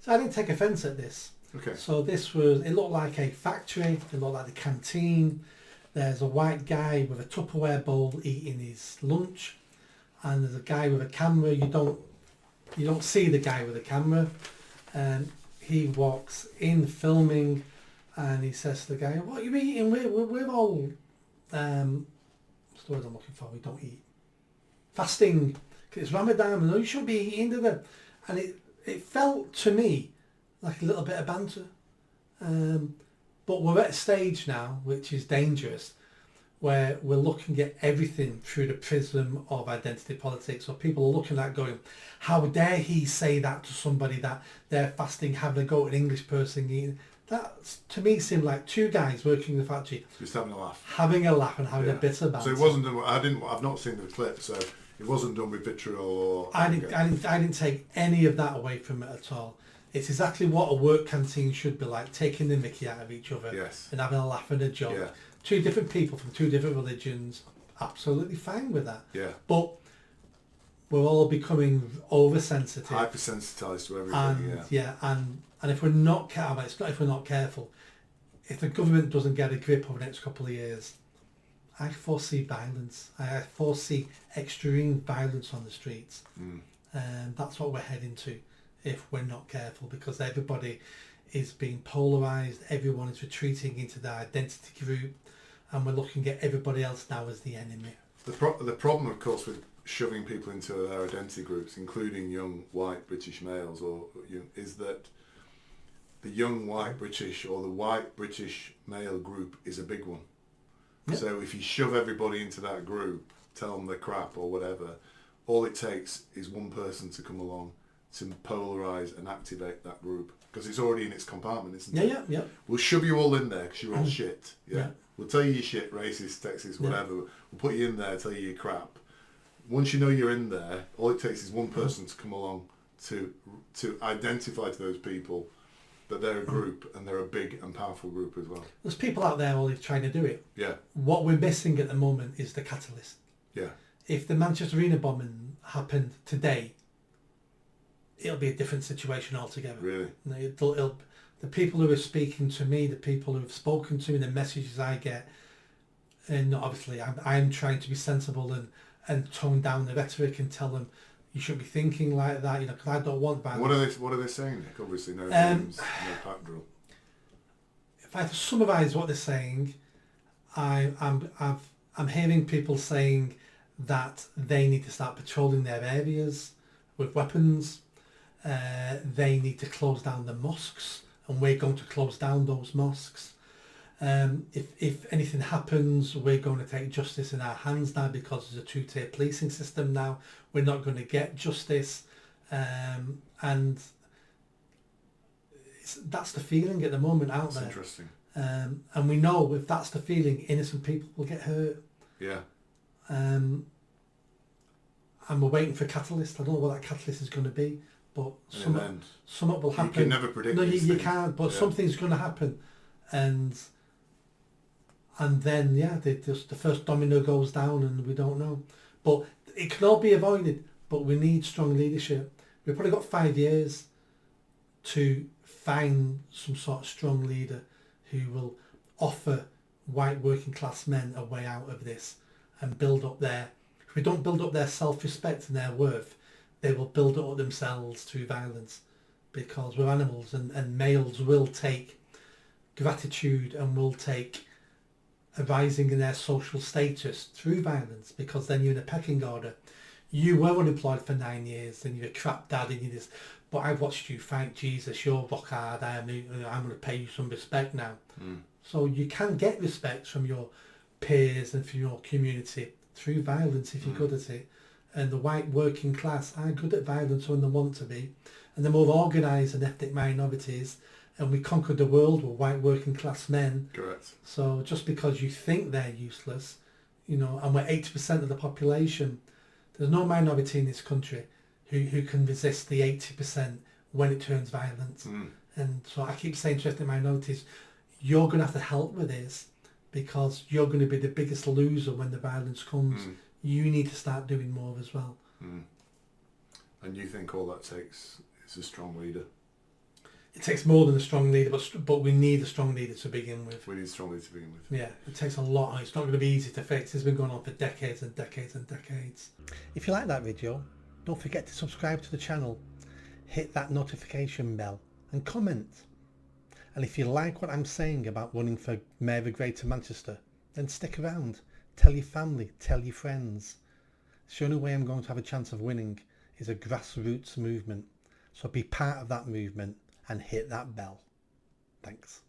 So I didn't take offence at this. Okay. So it looked like a factory, it looked like the canteen. There's a white guy with a Tupperware bowl eating his lunch, and there's a guy with a camera. You don't see the guy with the camera. He walks in filming, and he says to the guy, "What are you eating? We're all what's the word I'm looking for? We don't eat. Fasting, 'cause it's Ramadan, and you shouldn't be eating, do they?" And it felt to me like a little bit of banter. But we're at a stage now, which is dangerous, where we're looking at everything through the prism of identity politics. So people are looking at going, how dare he say that to somebody that they're fasting, having a go at an English person eating. That, to me, seemed like two guys working in the factory. Just having a laugh. Having a laugh and having a bit of banter. So it wasn't done, I've not seen the clip, so it wasn't done with vitriol or... I didn't take any of that away from it at all. It's exactly what a work canteen should be like, taking the mickey out of each other and having a laugh and a joke. Yeah. Two different people from two different religions, absolutely fine with that. Yeah. But we're all becoming oversensitive. Hypersensitised to everything, and if we're not careful, it's not if we're not careful, if the government doesn't get a grip over the next couple of years, I foresee violence. I foresee extreme violence on the streets. And that's what we're heading to if we're not careful, because everybody is being polarised, everyone is retreating into their identity group, and we're looking at everybody else now as the enemy. The problem, of course, with shoving people into their identity groups, including young white British males, is that the young white British or the white British male group is a big one. Yep. So if you shove everybody into that group, tell them they're crap or whatever, all it takes is one person to come along to polarise and activate that group, because it's already in its compartment, isn't it? Yeah. We'll shove you all in there because you're all shit. Yeah. We'll tell you you're shit, racist, sexist, whatever. We'll put you in there, tell you you're crap. Once you know you're in there, all it takes is one person to come along to identify to those people that they're a group, and they're a big and powerful group as well. There's people out there already trying to do it. Yeah. What we're missing at the moment is the catalyst. Yeah. If the Manchester Arena bombing happened today, it'll be a different situation altogether. Really? The people who are speaking to me, the people who have spoken to me, the messages I get, and obviously I'm trying to be sensible and tone down the rhetoric and tell them you shouldn't be thinking like that, because I don't want violence. What are they saying, Nick? Obviously no names, no pack drill. If I had to summarise what they're saying, I'm hearing people saying that they need to start patrolling their areas with weapons. They need to close down the mosques, and we're going to close down those mosques. If anything happens, we're going to take justice in our hands now, because there's a two-tier policing system now. We're not going to get justice, and that's the feeling at the moment out there. That's interesting. And we know if that's the feeling, innocent people will get hurt. Yeah. And we're waiting for a catalyst. I don't know what that catalyst is going to be, but something will happen. You can never predict. No, you things. can't. But something's going to happen, and then the first domino goes down, and we don't know. But it can all be avoided. But we need strong leadership. We've probably got 5 years to find some sort of strong leader who will offer white working class men a way out of this and build up if we don't build up their self-respect and their worth, they will build it up themselves through violence, because we're animals, and males will take gratitude and will take a rising in their social status through violence, because then you're in a pecking order. You were unemployed for 9 years and you're a crap dad and you're this, but I've watched you fight Jesus, you're rock hard, I'm going to pay you some respect now. So you can get respect from your peers and from your community through violence if you're good at it. And the white working class are good at violence when they want to be, and the more organised and ethnic minorities, and we conquered the world with white working class men. Correct. So just because you think they're useless, and we're 80% of the population, there's no minority in this country who can resist the 80% when it turns violent. And so I keep saying to ethnic minorities, you're going to have to help with this, because you're going to be the biggest loser when the violence comes. You need to start doing more as well. And you think all that takes is a strong leader? It takes more than a strong leader, but we need a strong leader to begin with. We need strong leaders to begin with. Yeah, it takes a lot. It's not going to be easy to fix. It's been going on for decades and decades and decades. If you like that video, don't forget to subscribe to the channel, hit that notification bell and comment. And if you like what I'm saying about running for Mayor of Greater Manchester, then stick around. Tell your family, tell your friends. The only way I'm going to have a chance of winning is a grassroots movement. So be part of that movement and hit that bell. Thanks.